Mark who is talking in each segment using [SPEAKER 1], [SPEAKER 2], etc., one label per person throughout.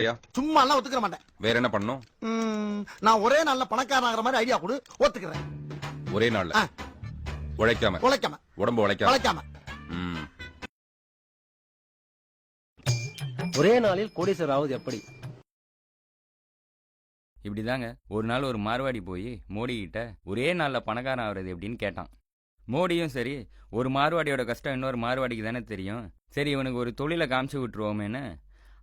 [SPEAKER 1] ஐயா
[SPEAKER 2] சும்மா எல்லாம் ஒத்துக்கிற மாட்டேன்.
[SPEAKER 1] வேற என்ன பண்ணும்?
[SPEAKER 2] நான் ஒரே நாள்ல பணக்காரன் ஆகிற மாதிரி ஐடியா கொடு, ஒத்துக்கிறேன்.
[SPEAKER 1] ஒரே நாள்ல உழைக்காம
[SPEAKER 2] உழைக்காம
[SPEAKER 1] உடம்பு உழைக்காம
[SPEAKER 2] உழைக்காம
[SPEAKER 1] ம்.
[SPEAKER 3] ஒரே நாளில் கோடீஸ்வரர் ஆவது எப்படி?
[SPEAKER 4] இப்படிதாங்க ஒரு நாள் ஒரு மார்வாடி போய் மோடி கிட்ட ஒரே நாள்ல பணக்காரன் ஆகுறது எப்படின்னு கேட்டான். மோடியும் சரி, ஒரு மார்வாடியோட கஷ்டம் இன்னொரு மார்வாடிக்கு தானே தெரியும், சரி இவனுக்கு ஒரு தொழிலை காமிச்சு விட்டுருவோமேன்னு,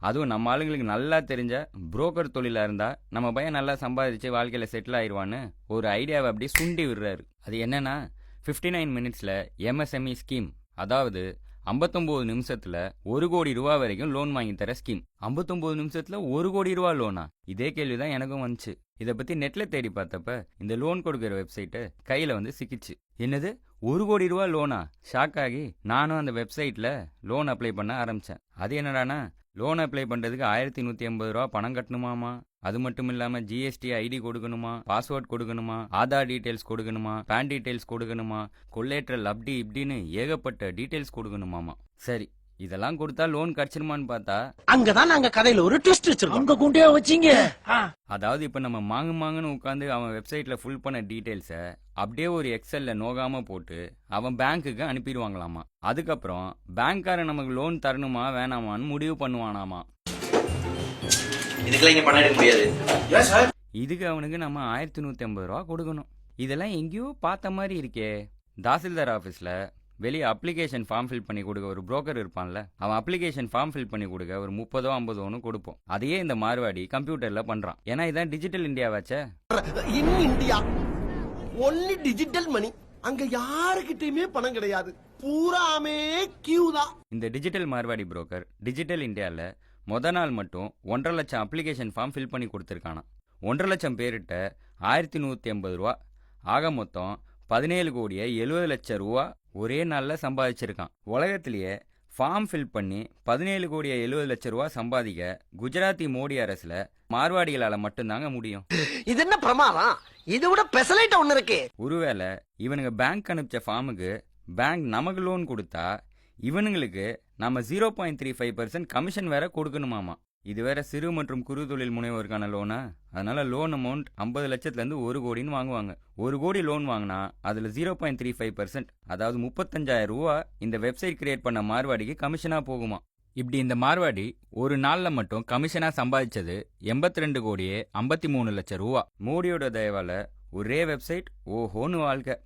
[SPEAKER 4] அதுவும் நம்ம ஆளுங்களுக்கு நல்லா தெரிஞ்ச புரோக்கர் தொழிலா இருந்தா நம்ம பையன் நல்லா சம்பாதிச்சு வாழ்க்கையில செட்டில் ஆயிடுவான்னு ஒரு ஐடியாவை அப்படியே சுண்டி விடுறாரு. அது என்னன்னா 59 மினிட்ஸ்ல எம்எஸ்எம்இ ஸ்கீம், அதாவது 59 நிமிஷத்துல 1 கோடி ரூபா வரைக்கும் லோன் வாங்கி தர ஸ்கீம். 59 நிமிஷத்துல 1 கோடி ரூபா லோனா? இதே கேள்விதான் எனக்கும் வந்துச்சு. இதை பத்தி நெட்ல தேடி பார்த்தப்ப இந்த லோன் கொடுக்குற வெப்சைட்டு கையில வந்து சிக்கிச்சு. என்னது 1 கோடி ரூபா லோனா? ஷாக் ஆகி நானும் அந்த வெப்சைட்ல லோன் அப்ளை பண்ண ஆரம்பிச்சேன். அது என்னடானா, லோன் அப்ளை பண்றதுக்கு 1150 ரூபா பணம் கட்டணுமாமா. அது மட்டும் இல்லாம ஜிஎஸ்டி ஐடி கொடுக்கணுமா, பாஸ்வேர்ட் கொடுக்கணுமா, ஆதார் டீடைல்ஸ் கொடுக்கணுமா, பேன் டீடைல்ஸ் கொடுக்கணுமா, கொலேட்ரல் அப்படி இப்படின்னு ஏகப்பட்ட டீடைல்ஸ் கொடுக்கணுமாமா. சரி, இதெல்லாம் கொடுத்தா லோன் கிடைச்சிருமான்னு பார்த்தா
[SPEAKER 3] அங்கதான் நாங்க கதையில ஒரு ட்விஸ்ட் வச்சிருக்கோம். அங்க கொண்டே வச்சீங்க.
[SPEAKER 4] அதாவது இப்ப நம்ம மாங்குன்னு உட்காந்து அவன் வெப்சைட்ல ஃபுல் பண்ண டீடைல்ஸை அப்படியே ஒரு எக்ஸல்ல நோகாம போட்டு அவன் பேங்க்குக்கு அனுப்பிடுவாங்களாமா. அதுக்கப்புறம் பேங்க்காரன் நமக்கு லோன் தரணுமா வேணாமான்னு முடிவு பண்ணுவானாமா.
[SPEAKER 5] இதுக்கெல்லாம் இங்க பணம் எடுக்க முடியாது.
[SPEAKER 4] இதுக்கு அவனுக்கு நம்ம 1150 ரூபா கொடுக்கணும். இதெல்லாம் எங்கேயோ பார்த்த மாதிரி இருக்கே. தாசில்தார் ஆஃபீஸில் வெளியே அப்ளிகேஷன் ஃபார்ம் ஃபில் பண்ணி கொடுக்க ஒரு புரோக்கர் இருப்பான்ல, அவன் அப்ளிகேஷன் ஃபார்ம் ஃபில் பண்ணி கொடுக்க ஒரு 30 50 கொடுப்போம். அதையே இந்த மார்வாடி கம்ப்யூட்டர்ல பண்றான். ஏன்னா இதான் டிஜிட்டல் இந்தியாவாச்சே.
[SPEAKER 2] In India only digital money. அங்க யாருக்கிட்டயுமே பணம் கிடையாது, பூராமே கியூ தான்.
[SPEAKER 4] இந்த டிஜிட்டல் மார்வாடி புரோக்கர் டிஜிட்டல் இந்தியாவில் மொதல் நாள் மட்டும் 1.5 லட்சம் அப்ளிகேஷன் ஃபார்ம் ஃபில் பண்ணி கொடுத்துருக்கானா. 1.5 லட்சம் பேர்கிட்ட 1150 ரூபா, ஆக மொத்தம் 17 கோடியே 70 லட்சம் ரூபா ஒரே நாளில் சம்பாதிச்சிருக்கான். உலகத்திலேயே ஃபார்ம் ஃபில் பண்ணி 17 கோடியே 70 லட்சம் ரூபா சம்பாதிக்க குஜராத்தி மோடி அரசுல மார்வாடிகளால மட்டும்தாங்க முடியும்.
[SPEAKER 3] இது என்ன பிரமாதம்? இதை விட பெசலைட் ஒண்ணு இருக்கு.
[SPEAKER 4] ஒருவேளை இவனுங்க பேங்க் அனுப்பிச்ச ஃபார்முக்கு பேங்க் நமக்கு லோன் கொடுத்தா இவனுங்களுக்கு நம்ம 0.35% கமிஷன் வேற கொடுக்கணுமாமா. இது வேற சிறு மற்றும் குறு தொழில் முனைவோருக்கான லோனா. அதனால லோன் அமௌண்ட் 50 லட்சத்துலேருந்து 1 கோடின்னு வாங்குவாங்க. 1 கோடி லோன் வாங்கினா அதில் 0.35%, அதாவது 35,000 ரூபா இந்த வெப்சைட் கிரியேட் பண்ண மார்வாடிக்கு கமிஷனாக போகுமா. இப்படி இந்த மார்வாடி ஒரு நாளில் மட்டும் கமிஷனாக சம்பாதிச்சது 82 கோடியே 53 லட்சம் ரூபா. மோடியோட தயவால ஒரே வெப்சைட் ஓஹோன்னு வாழ்க்கை.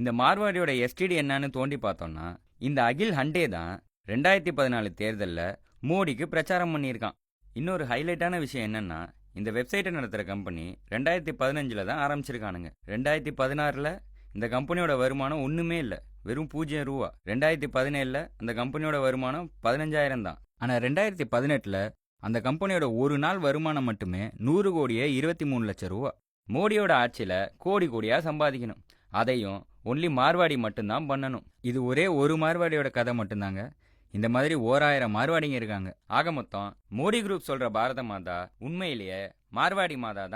[SPEAKER 4] இந்த மார்வாடியோட எஸ்டிடி என்னன்னு தோண்டி பார்த்தோம்னா, இந்த அகில் ஹண்டே தான் 2014 தேர்தலில் மோடிக்கு பிரச்சாரம் பண்ணியிருக்கான். இன்னொரு ஹைலைட்டான விஷயம் என்னன்னா, இந்த வெப்சைட்டை நடத்துகிற கம்பெனி 2015 தான் ஆரம்பிச்சிருக்கானுங்க. 2016 இந்த கம்பெனியோட வருமானம் ஒன்றுமே இல்லை, வெறும் 0 ரூபா. 2017 அந்த கம்பெனியோட வருமானம் 15,000 தான். ஆனால் 2018 அந்த கம்பெனியோட ஒரு நாள் வருமானம் மட்டுமே 100 கோடியே 23 லட்சம் ரூபா. மோடியோட ஆட்சியில் கோடி கோடியாக சம்பாதிக்கணும். அதையும் ஒன்லி மார்வாடி மட்டும்தான் பண்ணணும். இது ஒரே ஒரு மார்வாடியோட கதை மட்டும்தாங்க. இந்த மாதிரி 1000 மார்வாடிங்க இருக்காங்க. ஆக மொத்தம் மோடி குரூப் சொல்ற பாரத மாதா உண்மையிலேயே மார்வாடி மாதா தான்.